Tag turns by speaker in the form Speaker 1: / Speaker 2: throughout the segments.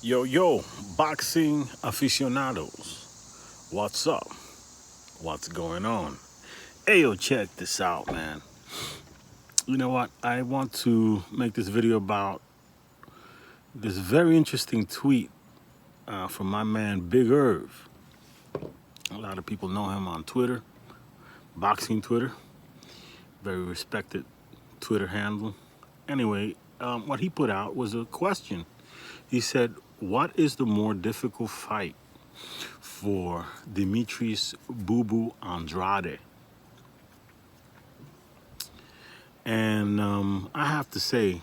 Speaker 1: Yo, yo, boxing aficionados. What's up? What's going on? Hey, yo, check this out, man. You know what? I want to make this video about this very interesting tweet from my man Big Irv. A lot of people know him on Twitter, boxing Twitter. Very respected Twitter handle. Anyway, what he put out was a question. He said, what is the more difficult fight for Demetrius Boo Boo Andrade? And I have to say,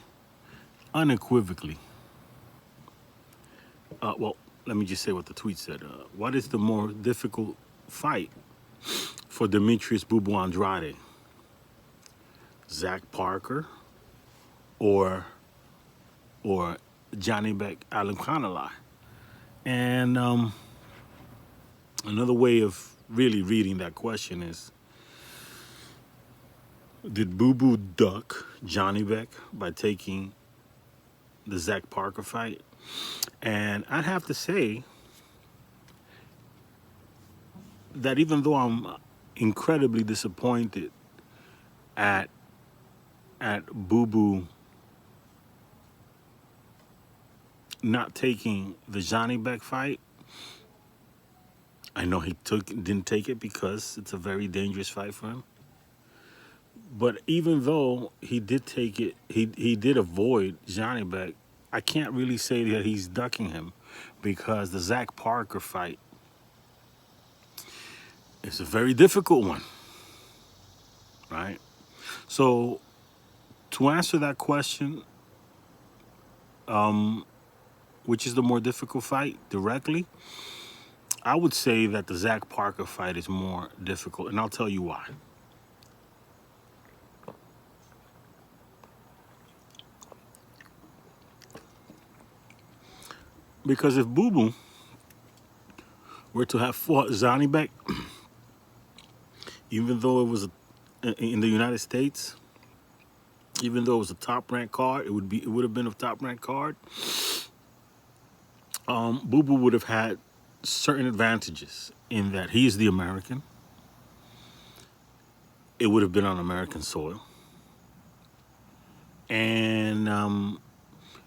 Speaker 1: unequivocally, well, let me just say what the tweet said. What is the more difficult fight for Demetrius Boo Boo Andrade? Zach Parker or Janibek Alimkhanalai? And another way of really reading that question is, did Boo Boo duck Johnny Beck by taking the Zach Parker fight? And I'd have to say that even though I'm incredibly disappointed at Boo Boo not taking the Johnny Beck fight, I know he didn't take it because it's a very dangerous fight for him. But even though he did take it, he did avoid Johnny Beck, I can't really say that he's ducking him because the Zach Parker fight is a very difficult one, right? So to answer that question, which is the more difficult fight directly, I would say that the Zach Parker fight is more difficult, and I'll tell you why. Because if Boo Boo were to have fought Johnny Beck, even though it was in the United States, even though it was a top-ranked card, it would have been a top-ranked card. Boo Boo would have had certain advantages in that he is the American. It would have been on American soil, and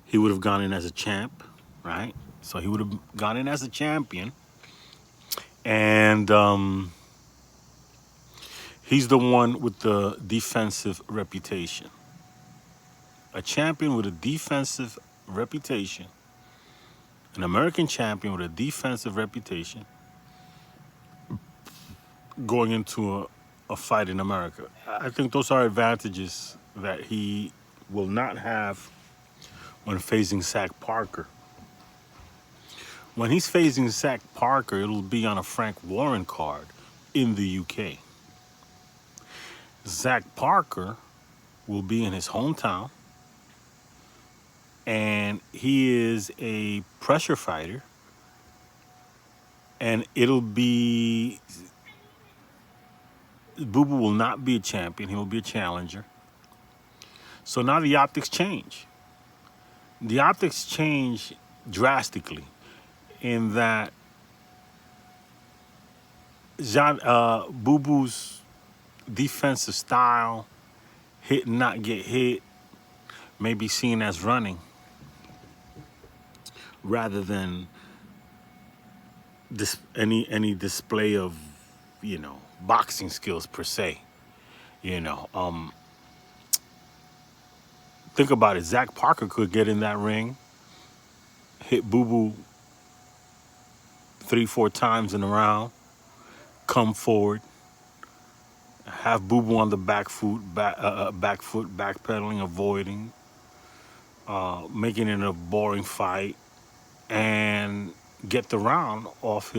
Speaker 1: he would have gone in as a champ, right? So he would have gone in as a champion, and he's the one with the defensive reputation. A champion with a defensive reputation, an American champion with a defensive reputation, going into a fight in America. I think those are advantages that he will not have when facing Zach Parker. When he's facing Zach Parker, it'll be on a Frank Warren card in the UK. Zach Parker will be in his hometown, and he is a pressure fighter, and it'll be, Boo Boo will not be a champion, he will be a challenger. So now the optics change. The optics change drastically in that Boo Boo's defensive style, hit and not get hit, may be seen as running rather than any display of, boxing skills per se. Think about it. Zach Parker could get in that ring, hit Boo Boo 3-4 times in a round, come forward, have Boo Boo on the back foot, backpedaling, avoiding, making it a boring fight, and get the round off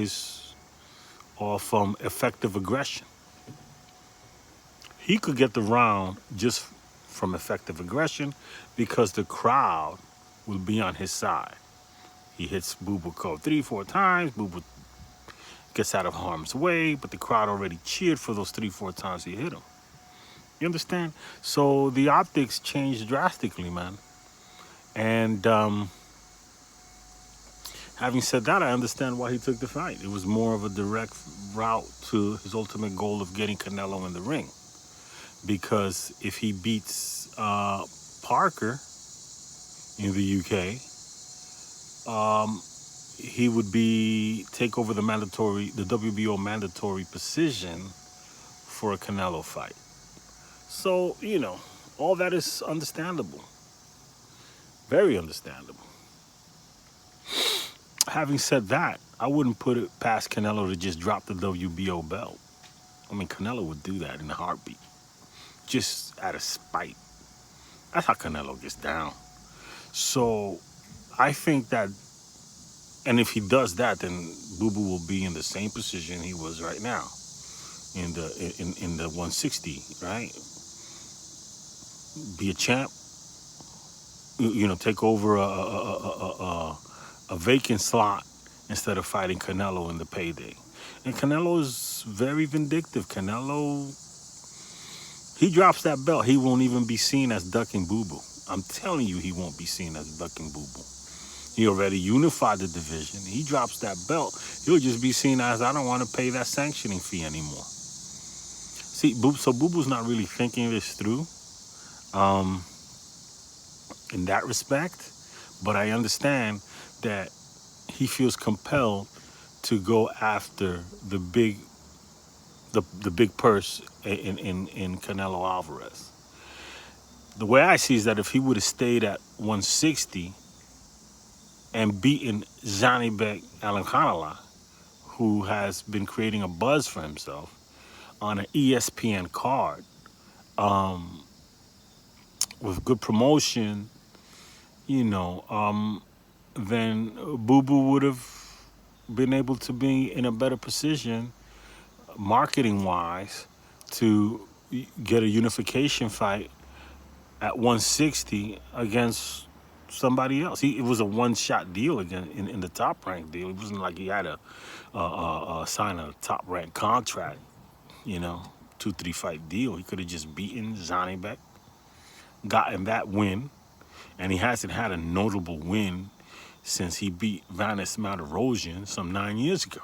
Speaker 1: effective aggression. He could get the round just from effective aggression because the crowd will be on his side. He hits Boo Boo 3-4 times, Boo Boo gets out of harm's way, but the crowd already cheered for those 3-4 times he hit him. You understand? So the optics changed drastically, man. And Having said that, I understand why he took the fight. It was more of a direct route to his ultimate goal of getting Canelo in the ring. Because if he beats Parker in the UK, he would be take over the WBO mandatory position for a Canelo fight. So, all that is understandable. Very understandable. Having said that, I wouldn't put it past Canelo to just drop the WBO belt. I mean, Canelo would do that in a heartbeat, just out of spite. That's how Canelo gets down. So I think that, and if he does that, then Boo Boo will be in the same position he was right now, in the 160, right? Be a champ, take over a vacant slot instead of fighting Canelo in the payday. And Canelo is very vindictive. Canelo, he drops that belt, he won't even be seen as ducking Boo Boo. I'm telling you, he won't be seen as ducking Boo Boo. He already unified the division. He drops that belt, he'll just be seen as, I don't want to pay that sanctioning fee anymore. See, so Boo Boo's not really thinking this through in that respect, but I understand that he feels compelled to go after the big purse in Canelo Alvarez. The way I see is that if he would have stayed at 160 and beaten Janibek Alankanala, who has been creating a buzz for himself on an ESPN card, with good promotion, then Boo Boo would have been able to be in a better position, marketing-wise, to get a unification fight at 160 against somebody else. It was a one-shot deal again in the top-ranked deal. It wasn't like he had to sign a top-ranked contract, 2-3 fight deal. He could have just beaten Janibek, gotten that win, and he hasn't had a notable win since he beat Vanis Martirosyan some 9 years ago,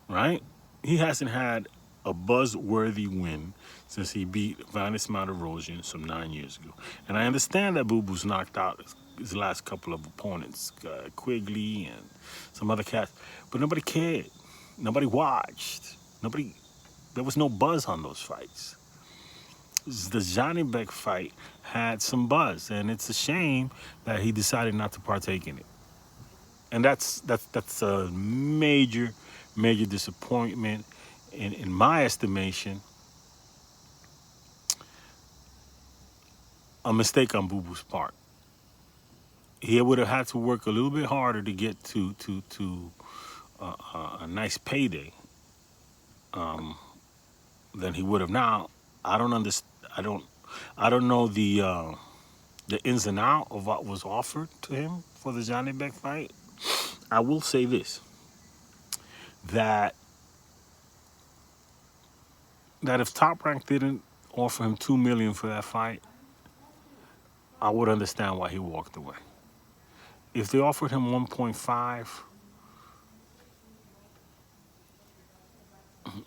Speaker 1: right? He hasn't had a buzz-worthy win since he beat Vanis Martirosyan some 9 years ago. And I understand that Boo Boo's knocked out his last couple of opponents, Quigley and some other cats, but nobody cared. Nobody watched. There was no buzz on those fights. The Janibek fight had some buzz, and it's a shame that he decided not to partake in it. And that's a major disappointment in my estimation. A mistake on Boo Boo's part. He would have had to work a little bit harder to get to a nice payday than he would have. Now, I don't understand. I don't know the ins and outs of what was offered to him for the Janibek fight. I will say this: that if Top Rank didn't offer him $2 million for that fight, I would understand why he walked away. If they offered him 1.5,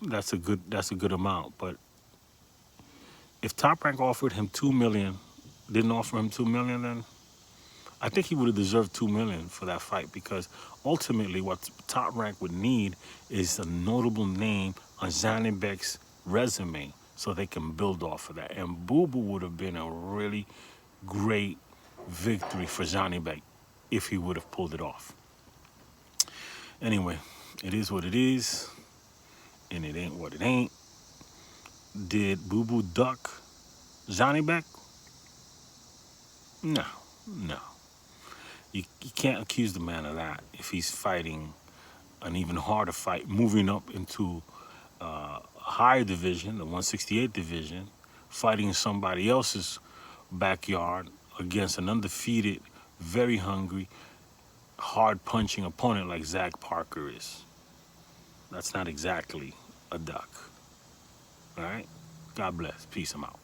Speaker 1: that's a good amount. But if Top Rank offered him $2 million, didn't offer him $2 million, then I think he would have deserved $2 million for that fight, because ultimately what Top Rank would need is a notable name on Janibek's resume so they can build off of that. And Boo Boo would have been a really great victory for Janibek if he would have pulled it off. Anyway, it is what it is, and it ain't what it ain't. Did Boo Boo duck Janibek? No. You can't accuse the man of that if he's fighting an even harder fight, moving up into a higher division, the 168 division, fighting in somebody else's backyard against an undefeated, very hungry, hard-punching opponent like Zach Parker is. That's not exactly a duck. All right? God bless. Peace. I'm out.